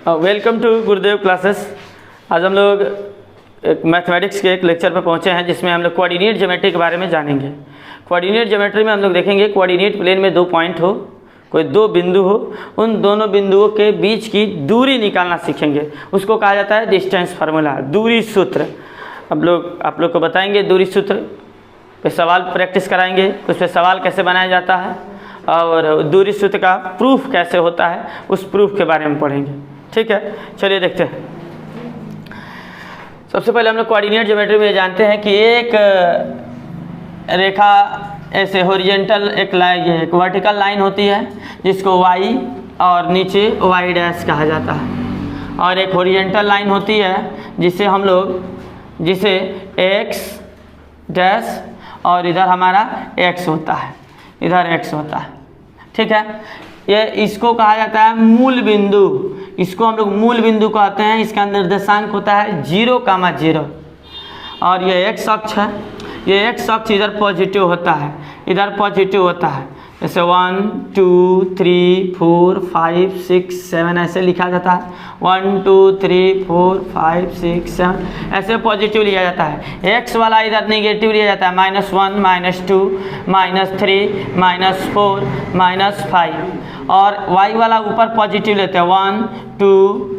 Welcome to Gurudev classes. आज हम लोग एक मैथमेटिक्स के एक लेक्चर पर पहुंचे हैं जिसमें हम लोग कोऑर्डिनेट ज्योमेट्री के बारे में जानेंगे। कोऑर्डिनेट ज्योमेट्री में हम लोग देखेंगे कोऑर्डिनेट प्लेन में दो पॉइंट हो, कोई दो बिंदु हो, उन दोनों बिंदुओं के बीच की दूरी निकालना सीखेंगे। उसको कहा जाता है डिस्टेंस फार्मूला, दूरी सूत्र। आप लोग को बताएंगे दूरी सूत्र पे सवाल प्रैक्टिस कराएंगे, उस पर सवाल कैसे बनाया जाता है और दूरी सूत्र का प्रूफ कैसे होता है, उस प्रूफ के बारे में पढ़ेंगे। ठीक है, चलिए देखते हैं। सबसे पहले हम लोग कोऑर्डिनेट ज्योमेट्री में जानते हैं कि एक रेखा ऐसे हॉरिजॉन्टल एक वर्टिकल लाइन होती है जिसको y और नीचे y डैश कहा जाता है, और एक हॉरिजॉन्टल लाइन होती है जिसे x डैश और इधर हमारा x होता है, इधर x होता है। ठीक है, ये इसको कहा जाता है मूल बिंदु। इसको हम लोग मूल बिंदु कहते हैं। इसका निर्देशांक होता है 0,0 और ये एक्स अक्ष है। ये एक्स अक्ष इधर पॉजिटिव होता है, इधर पॉजिटिव होता है। जैसे 1 2 3 4 5 6 7 ऐसे लिखा जाता है। 1 2 3 4 5 6 7 ऐसे पॉजिटिव लिया जाता है। एक्स वाला इधर नेगेटिव लिया जाता है, -1 -2 -3 -4 -5, और y वाला ऊपर पॉजिटिव लेते हैं 1 2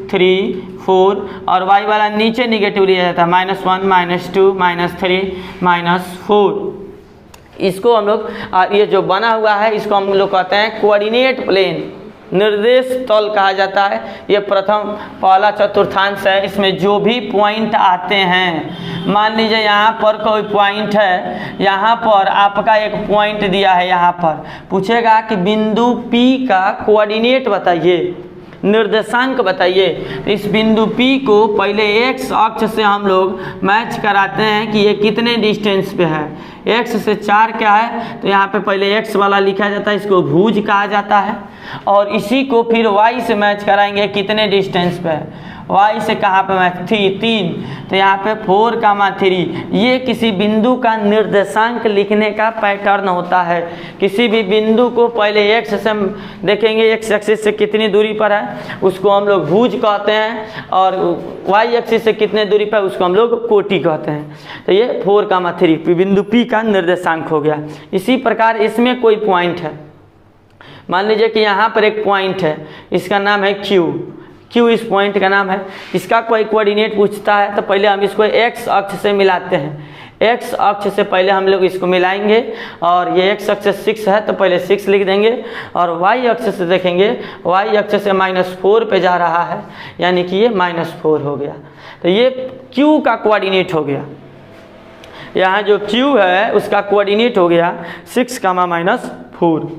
3 4, और y वाला नीचे नेगेटिव लिया जाता है -1 -2 -3 -4। इसको हम लोग ये जो बना हुआ है इसको हम लोग कहते हैं कोऑर्डिनेट प्लेन, निर्देश तल कहा जाता है। ये पहला चतुर्थांश है। इसमें जो भी पॉइंट आते हैं, मान लीजिए यहाँ पर कोई पॉइंट है, यहाँ पर आपका एक पॉइंट दिया है, यहाँ पर पूछेगा कि बिंदु P का कोऑर्डिनेट बताइए, निर्देशांक बताइए। इस बिंदु P को पहले x अक्ष से हम लोग मैच कराते हैं कि ये कितने डिस्टेंस पे है। x से 4 क्या है, तो यहाँ पे पहले x वाला लिखा जाता है, इसको भुज कहा जाता है, और इसी को फिर y से मैच कराएंगे कितने डिस्टेंस पे है। y से कहाँ पे मैच 3, तो यहाँ पे 4,3। ये किसी बिंदु का निर्देशांक लिखने का पैटर्न होता है। किसी भी बिंदु को पहले x से देखेंगे, x एक्सिस से कितनी दूरी पर है उसको हम लोग भुज कहते हैं, और y एक्सिस से कितने दूरी पर उसको हम लोग कोटि कहते हैं। तो ये 4,3 बिंदु P का निर्देशांक हो गया। इसी प्रकार इसमें कोई पॉइंट है, मान लीजिए कि यहाँ पर एक पॉइंट है, इसका नाम है Q इस पॉइंट का नाम है। इसका कोई कोऑर्डिनेट पूछता है तो पहले हम इसको x अक्ष से मिलाते हैं। x अक्ष से पहले हम लोग इसको मिलाएंगे, और ये x अक्ष 6 है तो पहले 6 लिख देंगे, और y अक्ष से देखेंगे, y अक्ष से -4 पे जा रहा है, यानी कि ये -4 हो गया। तो ये Q का कोऑर्डिनेट हो गया। यहाँ जो Q है उसका कोऑर्डिनेट हो गया 6,-4।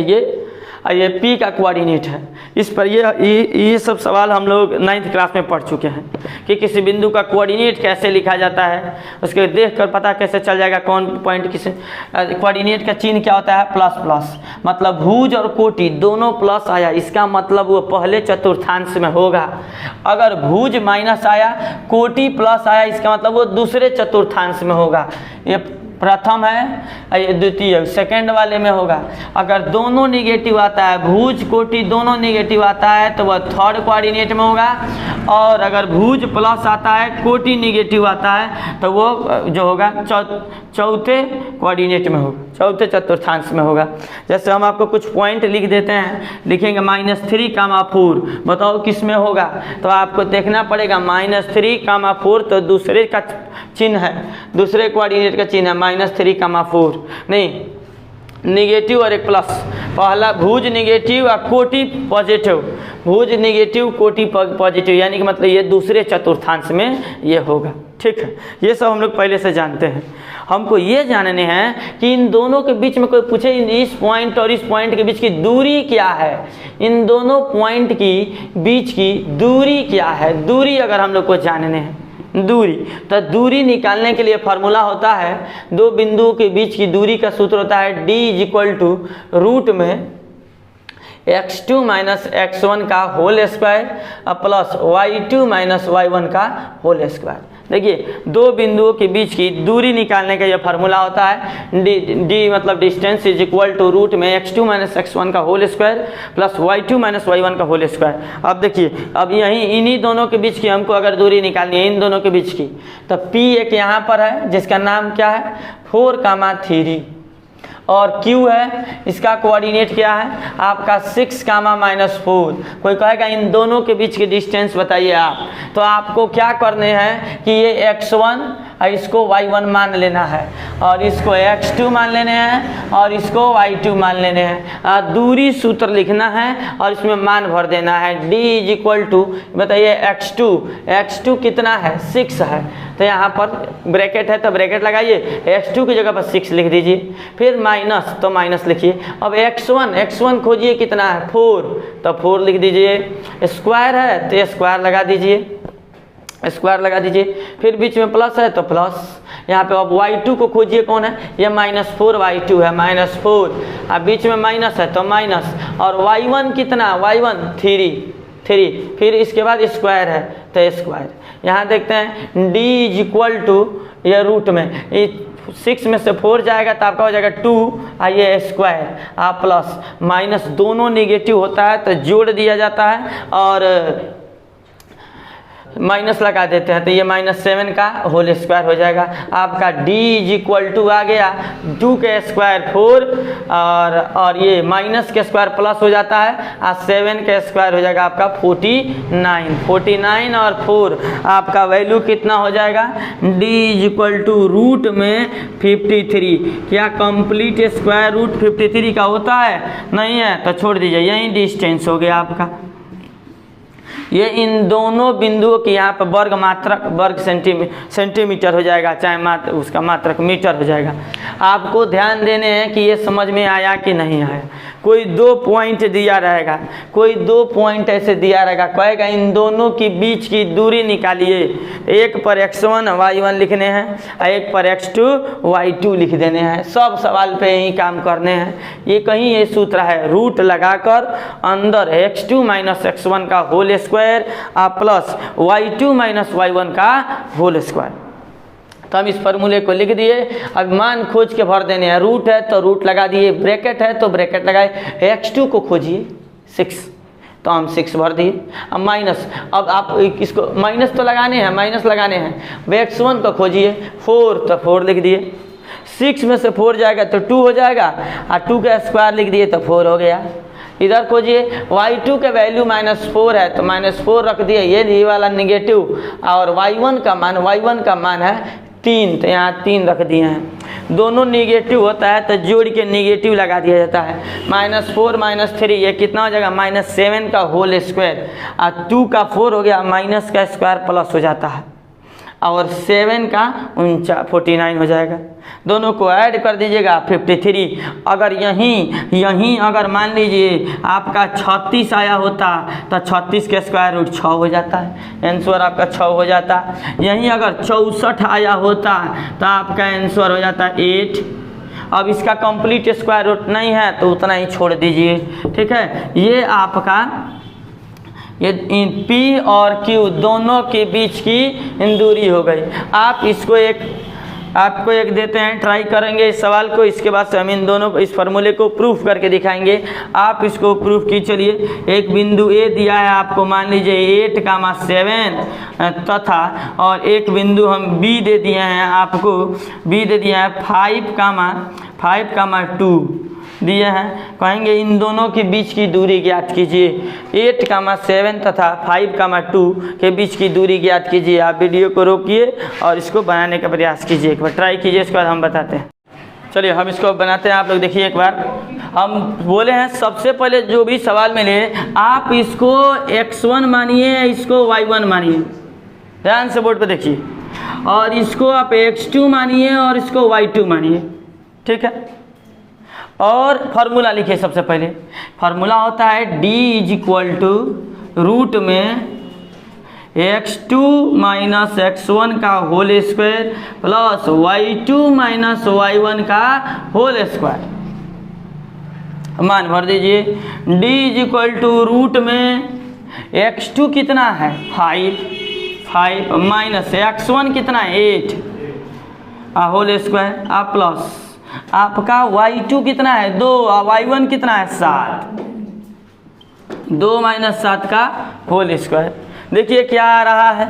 ये P का कोऑर्डिनेट है। इस पर ये सब सवाल हम लोग 9th क्लास में पढ़ चुके हैं कि किसी बिंदु का कोऑर्डिनेट कैसे लिखा जाता है। उसके देखकर पता कैसे चल जाएगा कौन पॉइंट किस। कोऑर्डिनेट का चिन्ह क्या होता है, प्लस, मतलब भुज और कोटि दोनों प्लस आया, इसका मतलब वो पहले चतुर्थांश में होगा। अगर भुज माइनस आया, कोटि प्लस आया, इसका मतलब वो दूसरे चतुर्थांश में होगा। ये प्रथम है, ये द्वितीय सेकंड वाले में होगा। अगर दोनों नेगेटिव आता है, भुज कोटि दोनों नेगेटिव आता है, तो वह थर्ड कोऑर्डिनेट में होगा, और अगर भुज प्लस आता है, कोटि नेगेटिव आता है, तो वो जो होगा चौथे कोऑर्डिनेट में होगा, चौथे चतुर्थांश में होगा। जैसे हम आपको कुछ पॉइंट लिख देते हैं, लिखेंगे -3,4, बताओ किस में होगा, तो आपको देखना पड़ेगा -3,4 तो दूसरे का चिन्ह है, दूसरे कोऑर्डिनेट का चिन्ह है -3,4, नहीं निगेटिव और एक प्लस। पहला भुज नेगेटिव और कोटि पॉजिटिव, भुज नेगेटिव कोटि पॉजिटिव, यानी कि मतलब ये दूसरे चतुर्थांश में ये होगा। ठीक है, ये सब हम लोग पहले से जानते हैं। हमको ये जानने हैं कि इन दोनों के बीच में कोई पूछे इस पॉइंट और इस पॉइंट के बीच की दूरी क्या है, इन दोनों पॉइंट की बीच की दूरी क्या है। दूरी अगर हम लोग को जानने हैं, दूरी, तो दूरी निकालने के लिए फार्मूला होता है, दो बिंदुओं के बीच की दूरी का सूत्र होता है d √ में x2 - x1 का whole square plus y2 - y1 का होल स्क्वायर। देखिए दो बिंदुओं के बीच की दूरी निकालने का यह फार्मूला होता है डी मतलब distance is equal to root में x2 माइनस x1 का whole square plus y2 minus y1 का होल स्क्वायर। अब देखिए अब यहीं इन्हीं दोनों के बीच की हमको अगर दूरी निकालनी है इन दोनों के बीच की, तो p एक यहाँ पर है जिसका नाम क्या है 4,3 और Q है इसका कोऑर्डिनेट क्या है आपका 6,-4। कोई कहेगा इन दोनों के बीच की डिस्टेंस बताइए आप, तो आपको क्या करने हैं कि ये x1 और इसको y1 मान लेना है और इसको x2 मान लेने हैं और इसको y2 मान लेने हैं। दूरी सूत्र लिखना है और इसमें मान भर देना है। d इज इक्वल टू बताइए x2 कितना है 6 है, तो यहाँ पर ब्रैकेट है तो ब्रैकेट लगाइए, x2 की जगह पर 6 लिख दीजिए, फिर माइनस तो माइनस लिखिए। अब x1 खोजिए कितना है 4, तो 4 लिख दीजिए। स्क्वायर है तो स्क्वायर लगा दीजिए, स्क्वायर लगा दीजिए, फिर बीच में प्लस है तो प्लस। यहाँ पे अब y2 को खोजिए कौन है, ये -4y2 है -4, अब बीच में माइनस है तो माइनस, और y1 कितना y1 3, फिर इसके बाद स्क्वायर है तो स्क्वायर। यहाँ देखते हैं d इज इक्वल टू ये रूट में 6 में से 4 जाएगा तो आपका हो जाएगा 2 और ये स्क्वायर आप प्लस माइनस दोनों निगेटिव होता है तो जोड़ दिया जाता है और माइनस लगा देते हैं तो ये -7 का होल स्क्वायर हो जाएगा। आपका d इज इक्वल टू आ गया 2 के स्क्वायर 4 और ये माइनस के स्क्वायर प्लस हो जाता है और 7 के स्क्वायर हो जाएगा आपका 49 और 4 आपका वैल्यू कितना हो जाएगा d is equal to root में 53। क्या कंप्लीट स्क्वायर रूट 53 का होता है? नहीं है तो छोड़ दीजिए, यही डिस्टेंस हो गया आपका। ये इन दोनों बिंदुओं के यहाँ पर वर्ग मात्रक वर्ग सेंटीमीटर हो जाएगा, चाहे उसका मात्रक मीटर हो जाएगा। आपको ध्यान देने हैं कि ये समझ में आया कि नहीं आया। कोई 2 पॉइंट दिया रहेगा, कोई 2 पॉइंट ऐसे दिया रहेगा, कहेगा इन दोनों के बीच की दूरी निकालिए, एक पर x1 y1 लिखने हैं और एक पर x2 y2 लिख देने हैं। सब सवाल पे यही काम करने हैं। ये कहीं ये सूत्र है, रूट लगाकर अंदर x2 माइनस x1 का whole square plus y2 minus y1 का होल स्क्वायर। तो हम इस फार्मूले को लिख दिए। अब मान खोज के भर देने हैं, रूट है तो रूट लगा दिए, ब्रैकेट है तो ब्रैकेट लगाए, x2 को खोजिए 6 तो हम 6 भर दिए। अब माइनस, अब आप इसको माइनस तो लगाने हैं, माइनस लगाने हैं। x1 को खोजिए 4 तो 4 लिख दिए, 6 में से 4 जाएगा तो 2 हो जाएगा और 2 का स्क्वायर लिख दिए तो 4 हो गया। इधर खोजिए y2 के वैल्यू -4 है तो -4 रख दिए, ये वाला निगेटिव, और y1 का मान है 3 तो यहाँ 3 रख दिए हैं। दोनों निगेटिव होता है तो जोड़ के निगेटिव लगा दिया जाता है। -4 -3 ये कितना हो जाएगा -7 का होल स्क्वायर और 2 का 4 हो गया, माइनस का स्क्वायर प्लस हो जाता है और 7 का 49 हो जाएगा। दोनों को ऐड कर दीजिएगा 53। अगर यहीं अगर मान लीजिए आपका 36 आया होता तो 36 के स्क्वायर रूट 6 हो जाता है, आंसर आपका 6 हो जाता। यहीं अगर 64 आया होता तो आपका आंसर हो जाता 8। अब इसका कंप्लीट स्क्वायर रूट नहीं है तो उतना ही छोड़ दीजिए, ठीक है। ये आपका ये P और Q दोनों के बीच की दूरी हो गई। आपको एक देते हैं, ट्राई करेंगे इस सवाल को, इसके बाद से हम इन दोनों इस फार्मूले को प्रूफ करके दिखाएंगे। आप इसको प्रूफ की चलिए। एक बिंदु A दिया है आपको, मान लीजिए 8,7 तथा और एक बिंदु हम B दे दिए हैं आपको, B दे दिया है 5,2 दिए हैं। कहेंगे इन दोनों के बीच की दूरी ज्ञात कीजिए। 8,7 तथा 5,2 के बीच की दूरी ज्ञात कीजिए। आप वीडियो को रोकिए और इसको बनाने का प्रयास कीजिए, एक बार ट्राई कीजिए, इसके बाद हम बताते हैं। चलिए हम इसको बनाते हैं, आप लोग देखिए एक बार। हम बोले हैं सबसे पहले जो भी सवाल मिले आप इसको x1 मानिए, इसको y1 मानिए, ध्यान से बोर्ड पे देखिए, और इसको आप x2 मानिए और इसको y2 मानिए, ठीक है। और फार्मूला लिखिए। सबसे पहले फार्मूला होता है d is equal to root में x2 माइनस x1 का whole square plus y2 minus y1 का होल स्क्वायर। मान भर दीजिए। d is equal to root में x2 कितना है 5 5 माइनस x1 कितना है 8 होल स्क्वायर आप प्लस आपका y2 कितना है 2 और y1 कितना है 7 2 माइनस 7 का होल स्क्वायर। देखिए क्या आ रहा है,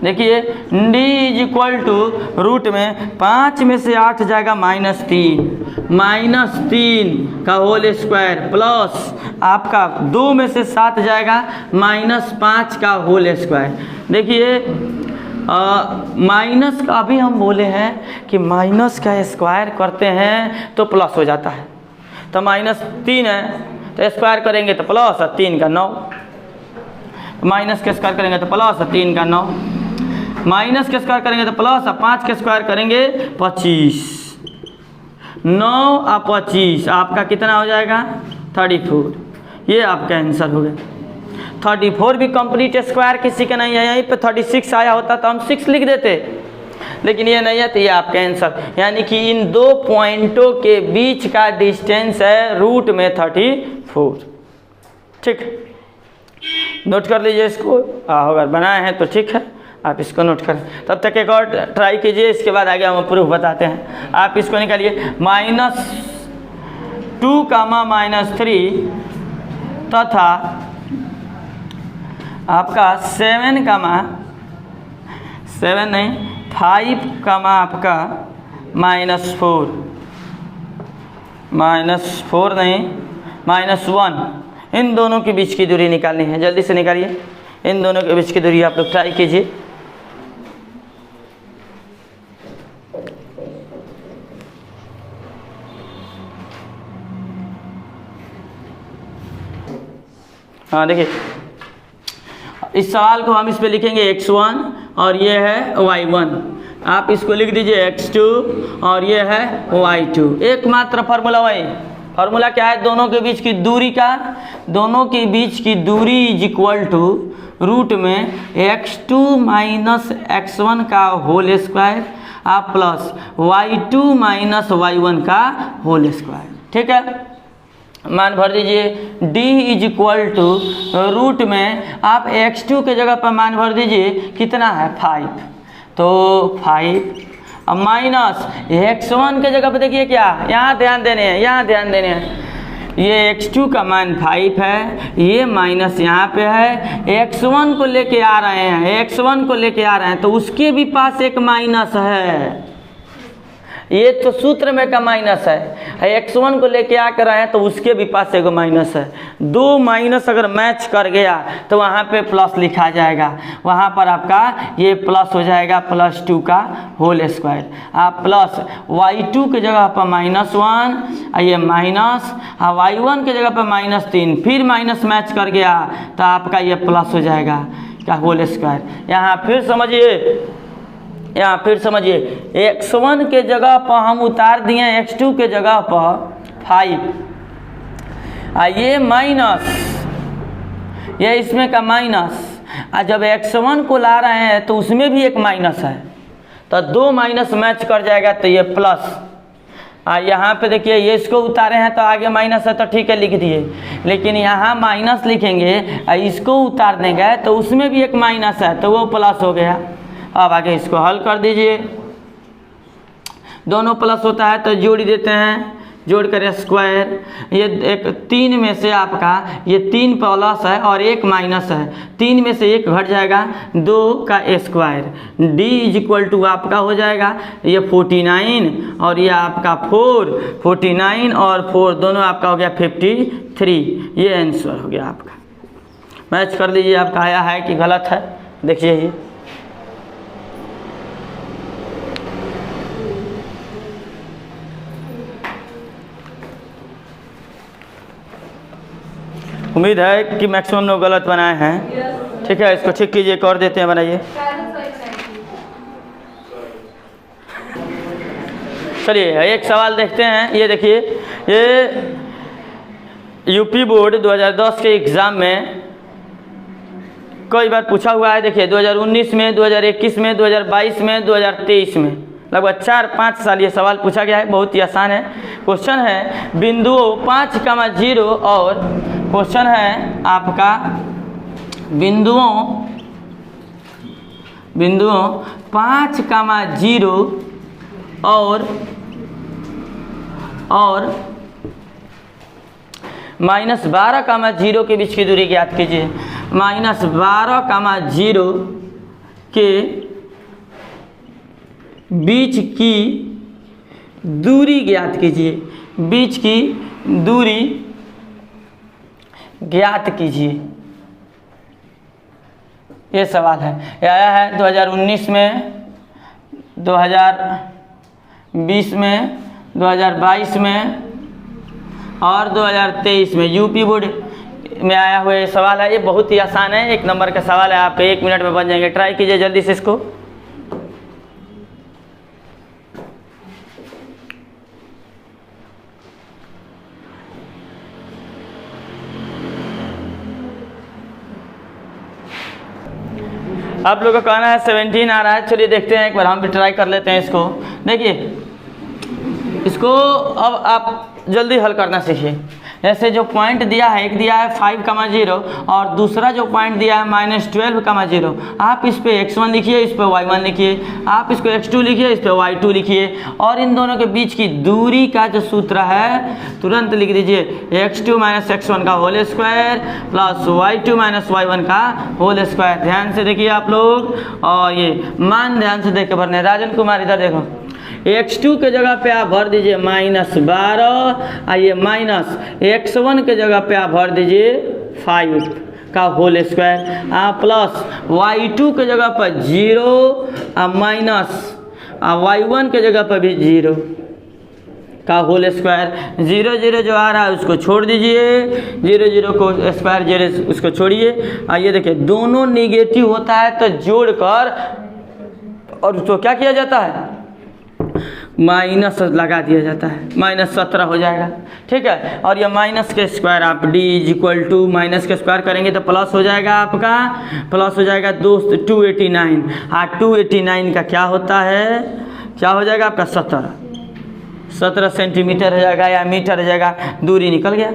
देखिए d is equal to root में 5 में से 8 जाएगा -3 का होल स्क्वायर प्लस आपका 2 में से 7 जाएगा -5 का होल स्क्वायर। देखिए माइनस का अभी हम बोले हैं कि माइनस का स्क्वायर करते हैं तो प्लस हो जाता है, तो -3 है तो स्क्वायर करेंगे तो प्लस 3 का 9, माइनस के स्क्वायर करेंगे तो प्लस 3 का 9, माइनस के स्क्वायर करेंगे तो प्लस 5 के स्क्वायर करेंगे 25, 9 और 25 आपका कितना हो जाएगा 34। ये आपका आंसर हो गया। 34 भी कंप्लीट स्क्वायर किसी का नहीं है, यहीं पे 36 आया होता तो हम 6 लिख देते, लेकिन ये नहीं है तो ये आपका आंसर, यानी कि इन दो पॉइंटों के बीच का डिस्टेंस है रूट में 34। ठीक, नोट कर लीजिए इसको, अगर बनाए हैं तो ठीक है, आप इसको नोट करें। तब तक एक और ट्राई कीजिए, इसके बाद आगे हम प्रूफ बताते हैं। आप इसको निकालिए -2, -3 तथा आपका 7, 5, आपका -4 नहीं -1, इन दोनों के बीच की दूरी निकालनी है। जल्दी से निकालिए, इन दोनों के बीच की दूरी आप लोग ट्राई कीजिए। हाँ देखिए, इस सवाल को हम इस पे लिखेंगे x1 और ये है y1, आप इसको लिख दीजिए x2 और ये है y2। एकमात्र फार्मूला वही, फार्मूला क्या है, दोनों के बीच की दूरी का, दोनों के बीच की दूरी इज इक्वल टू रूट में x2 माइनस x1 का होल स्क्वायर आप प्लस y2 माइनस y1 का होल स्क्वायर। ठीक है, मान भर दीजिए d is equal to root में आप x2 के जगह पर मान भर दीजिए कितना है 5, तो 5 अब माइनस x1 के जगह पर देखिए क्या, यहाँ ध्यान देने हैं, यहाँ ध्यान देने हैं, ये x2 का मान 5 है, ये माइनस यहाँ पे है, x1 को लेके आ रहे हैं, x1 को लेके आ रहे हैं तो उसके भी पास एक माइनस है, ये तो सूत्र में का माइनस है, x1 को लेके आ कर रहे हैं तो उसके भी पास एक माइनस है। दो माइनस अगर मैच कर गया तो वहाँ पे प्लस लिखा जाएगा, वहाँ पर आपका ये प्लस हो जाएगा +2 का होल स्क्वायर। आप प्लस y2 के जगह पर -1, ये माइनस, y1 के जगह पर -3, फिर माइनस मैच कर गया तो आपका ये प्लस हो जाएगा क्या होल स्क्वायर। यहाँ फिर समझिए, यहाँ फिर समझिए, x1 के जगह पर हम उतार दिए x2 के जगह पर 5, ये माइनस, ये इसमें का माइनस, जब x1 को ला रहे हैं तो उसमें भी एक माइनस है, तो दो माइनस मैच कर जाएगा तो ये प्लस। यहाँ पे देखिए ये इसको उतारे हैं तो आगे माइनस है तो ठीक है लिख दिए, लेकिन यहाँ माइनस लिखेंगे, इसको उतार देंगे तो उसमें भी एक माइनस है तो वो प्लस हो गया। अब आगे इसको हल कर दीजिए, दोनों प्लस होता है तो जोड़ देते हैं, जोड़ कर स्क्वायर, ये एक 3 में से आपका ये 3 प्लस है और 1 माइनस है, 3 में से 1 घट जाएगा, 2 का square, d is equal to आपका हो जाएगा ये 49 और ये आपका 49 और 4 दोनों आपका हो गया 53। ये आंसर हो गया आपका। मैच कर लीजिए आपका आया है कि गलत है, देखिए ये उम्मीद है कि मैक्सिमम लोग गलत बनाए हैं। ठीक है, इसको ठीक कीजिए, कर देते हैं, बनाइए। चलिए एक सवाल देखते हैं, ये देखिए, ये यूपी बोर्ड 2010 के एग्ज़ाम में कई बार पूछा हुआ है। देखिए 2019 में, 2021 में, 2022 में, 2023 में, लगभग 4-5 साल ये सवाल पूछा गया है। बहुत ही आसान है। क्वेश्चन है बिंदुओं 5,0 और क्वेश्चन है आपका बिंदुओं बिंदुओं 5,0 और -12,0 के बीच की दूरी ज्ञात कीजिए। -12,0 के बीच की दूरी ज्ञात कीजिए। बीच की दूरी ज्ञात कीजिए, ये सवाल है। ये आया है 2019 में, 2020 में, 2022 में और 2023 में यूपी बोर्ड में आया हुआ ये सवाल है। ये बहुत ही आसान है, 1 नंबर का सवाल है, आप 1 मिनट में बन जाएंगे। ट्राई कीजिए जल्दी से इसको। आप लोगों का कहना है 17 आ रहा है। चलिए देखते हैं, एक बार हम भी ट्राई कर लेते हैं इसको। देखिए इसको अब आप जल्दी हल करना सीखिए। जैसे जो पॉइंट दिया है, एक दिया है 5,0 और दूसरा जो पॉइंट दिया है -12,0। आप इस पे x1 लिखिए, इस पे y1 लिखिए, आप इसको x2 लिखिए, इस पे y2 लिखिए, और इन दोनों के बीच की दूरी का जो सूत्र है तुरंत लिख दीजिए, x2 - x1 का whole square plus y2 - y1 का होल स्क्वायर। ध्यान से देखिए आप लोग, और ये मान ध्यान से देख के भरने। राजन कुमार इधर देखो, x2 के जगह पे आप भर दीजिए -12, ये -x1 के जगह पे आप भर दीजिए 5 का होल स्क्वायर, प्लस y2 के जगह पर 0 माइनस y1 के जगह पर भी 0 का होल स्क्वायर। 0 0 जो आ रहा है उसको छोड़ दीजिए, 0 0 को स्क्वायर 0 उसको छोड़िए। ये देखिए दोनों निगेटिव होता है तो जोड़कर और उसको क्या किया जाता है, माइनस लगा दिया जाता है, -17 हो जाएगा। ठीक है, और ये माइनस के स्क्वायर आप d = माइनस के स्क्वायर करेंगे तो प्लस हो जाएगा, आपका प्लस हो जाएगा दोस्त 289। 289 का क्या होता है, क्या हो जाएगा आपका 17 सेंटीमीटर हो जाएगा या मीटर हो जाएगा। दूरी निकल गया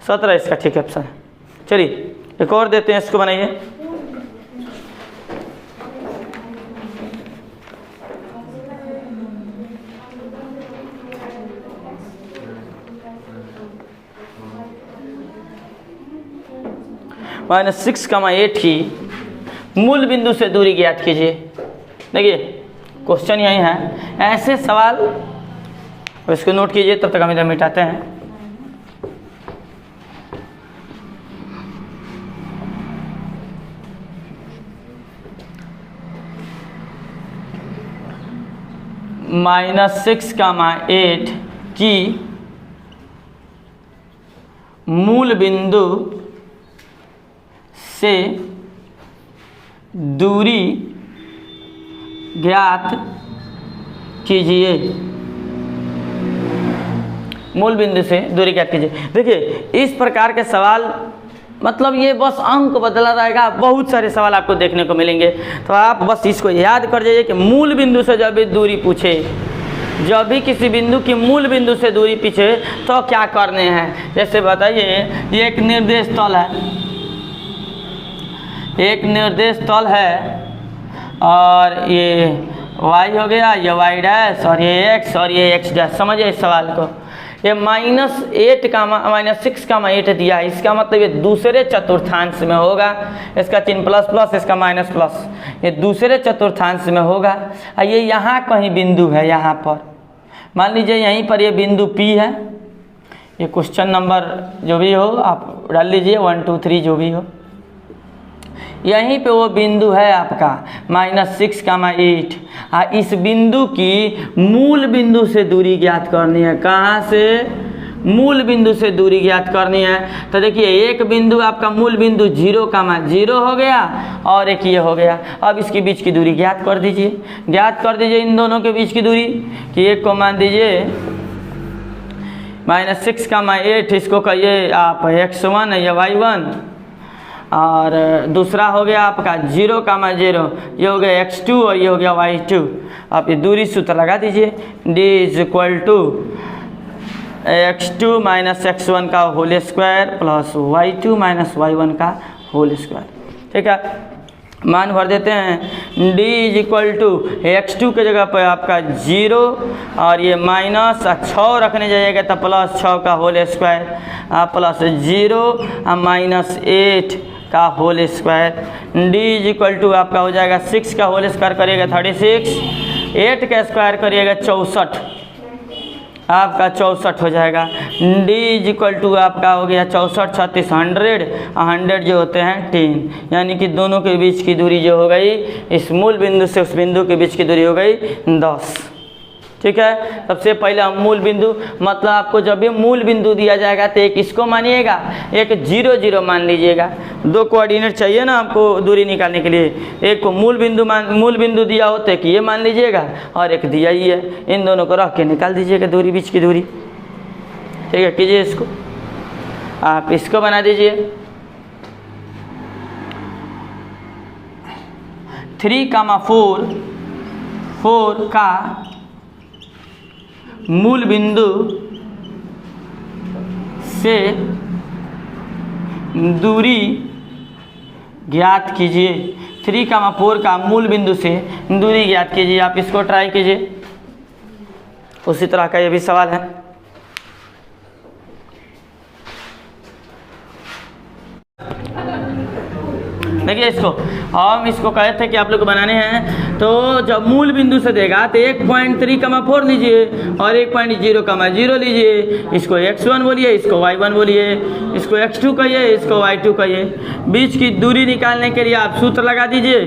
17, इसका ठीक ऑप्शन है। चलिए एक और देते हैं, इसको बनाइए। -6,8 की मूल बिंदु से दूरी ज्ञात कीजिए। देखिए क्वेश्चन यही है, ऐसे सवाल इसको नोट कीजिए, तब तक हम इधर मिटाते हैं। -6,8 की मूल बिंदु से दूरी ज्ञात कीजिए। मूल बिंदु से दूरी ज्ञात कीजिए। देखिए इस प्रकार के सवाल, मतलब ये बस अंक बदला रहेगा, बहुत सारे सवाल आपको देखने को मिलेंगे। तो आप बस इसको याद कर जाइए कि मूल बिंदु से जब भी दूरी पूछे, जब भी किसी बिंदु की मूल बिंदु से दूरी पूछे तो क्या करने हैं। जैसे बताइए ये एक निर्देश तल है, एक निर्देश तल है और ये y हो गया, ये y डैश और ये x और ये x डैश। समझिए इस सवाल को। ये -6,8 दिया है, इसका मतलब ये दूसरे चतुर्थांश में होगा। इसका चिन्ह प्लस प्लस, इसका माइनस प्लस, ये दूसरे चतुर्थांश में होगा। ये यहाँ कहीं बिंदु है, यहाँ पर मान लीजिए यहीं पर ये बिंदु P है। ये क्वेश्चन नंबर जो भी हो आप डाल लीजिए, 1 2 3 जो भी हो, यहीं पे वो बिंदु है आपका -6,8। इस बिंदु की मूल बिंदु से दूरी ज्ञात करनी है। कहाँ से? मूल बिंदु से दूरी ज्ञात करनी है। तो देखिए एक बिंदु आपका मूल बिंदु 0,0 हो गया और एक ये हो गया। अब इसके बीच की दूरी ज्ञात कर दीजिए, ज्ञात कर दीजिए इन दोनों के बीच की दूरी। कि एक को मान दीजिए -6,8, इसको कहिए आप x1 या y1, और दूसरा हो गया आपका 0,0, ये हो गया x2 और ये हो गया y2। आप ये दूरी सूत्र लगा दीजिए, d = x2 - x1 का whole square plus y2 - y1 का होल स्क्वायर। ठीक है, मान भर देते हैं d is equal to x2 के जगह पर आपका 0 और ये माइनस 6 रखने जाइएगा तो प्लस 6 का होल स्क्वायर प्लस 0 माइनस 8 का whole square. d is equal to आपका हो जाएगा 6 का होल स्क्वायर करिएगा 36, 8 का स्क्वायर करिएगा 64, आपका 64 हो जाएगा। d इज इक्वल टू आपका हो गया 64 36 100 जो होते हैं 10, यानी कि दोनों के बीच की दूरी जो हो गई इस मूल बिंदु से उस बिंदु के बीच की दूरी हो गई 10। ठीक है, सबसे पहले हम मूल बिंदु, मतलब आपको जब भी मूल बिंदु दिया जाएगा तो एक इसको मानिएगा, एक 0 0 मान लीजिएगा। दो कोऑर्डिनेट चाहिए ना आपको दूरी निकालने के लिए, एक को मूल बिंदु दिया होता है कि ये मान लीजिएगा और एक दिया ही है, इन दोनों को रख के निकाल दीजिएगा दूरी, बीच की दूरी। ठीक है, कीजिए इसको, आप इसको बना दीजिए 3, 4 का मूल बिंदु से दूरी ज्ञात कीजिए। 3, 4 का मूल बिंदु से दूरी ज्ञात कीजिए। आप इसको ट्राई कीजिए, उसी तरह का ये भी सवाल है। देखिए इसको, हम इसको कहे थे कि आप लोग को बनाने हैं, तो जब मूल बिंदु से देगा तो 1.3, 4 लीजिए और 1.0, लीजिए। इसको x1 बोलिए, इसको y1 बोलिए, इसको x2 कहिए, इसको y2 कहिए। बीच की दूरी निकालने के लिए आप सूत्र लगा दीजिए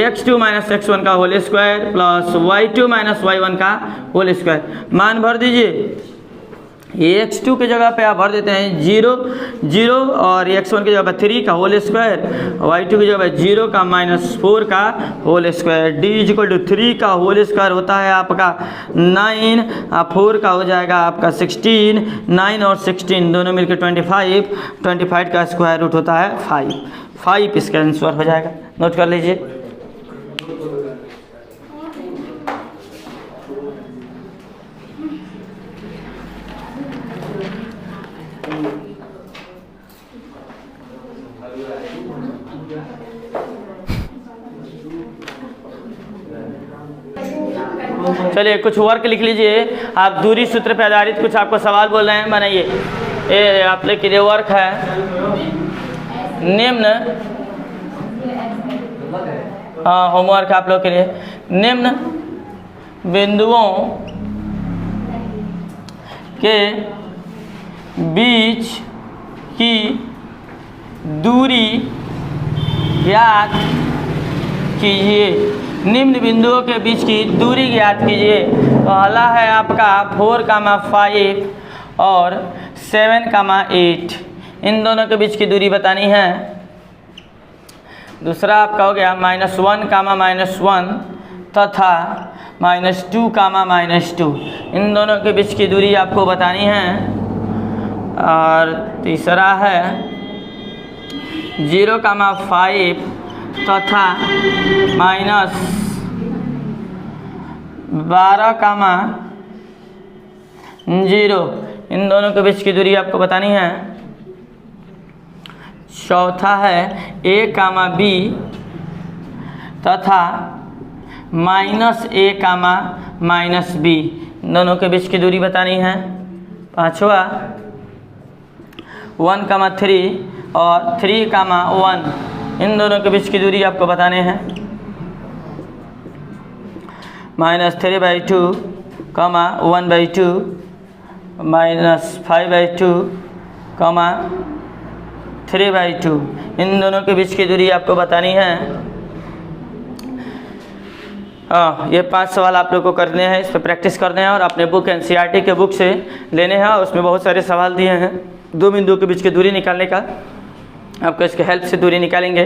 x2 माइनस x1 का whole square plus y2 minus y1 का होल स्क्वायर। मान भर दीजिए, ये x2 के जगह पे आप भर देते हैं 0 और x1 की जगह पे 3 का होल स्क्वायर, y2 की जगह पे 0 का माइनस 4 का whole square. d is equal to 3 का होल स्क्वायर होता है आपका 9, 4 का हो जाएगा आपका 16, 9 और 16 दोनों मिलकर 25 का स्क्वायर रूट होता है 5 इसका आंसर हो जाएगा। नोट कर लीजिए। चलिए कुछ वर्क लिख लीजिए। आप दूरी सूत्र पर आधारित कुछ आपको सवाल बोल रहे हैं, बनाइए। ये आप लोग के लिए वर्क है। निम्न होमवर्क आप लोग के लिए, निम्न बिंदुओं के बीच की दूरी ज्ञात कीजिए। निम्न बिंदुओं के बीच की दूरी ज्ञात कीजिए। पहला है आपका 4, 5 और 7, 8, इन दोनों के बीच की दूरी बतानी है। दूसरा आपका हो गया -1, -1 तथा -2, -2, इन दोनों के बीच की दूरी आपको बतानी है। और तीसरा है 0, 5 तथा -12, 0, इन दोनों के बीच की दूरी आपको बतानी है। चौथा है a, b तथा -a, b, दोनों के बीच की दूरी बतानी है। पांचवा 1, 3 और 3, 1, इन दोनों के बीच की दूरी आपको बताने हैं। -3/2, 1/2, -5/2, 3/2, इन दोनों के बीच की दूरी आपको बतानी है। ये 5 सवाल आप लोग को करने हैं, इस पर प्रैक्टिस करने हैं और अपने बुक NCERT के बुक से लेने हैं। उसमें बहुत सारे सवाल दिए हैं। दो बिंदुओं के बीच की दूरी निकालने का, आपको इसके हेल्प से दूरी निकालेंगे।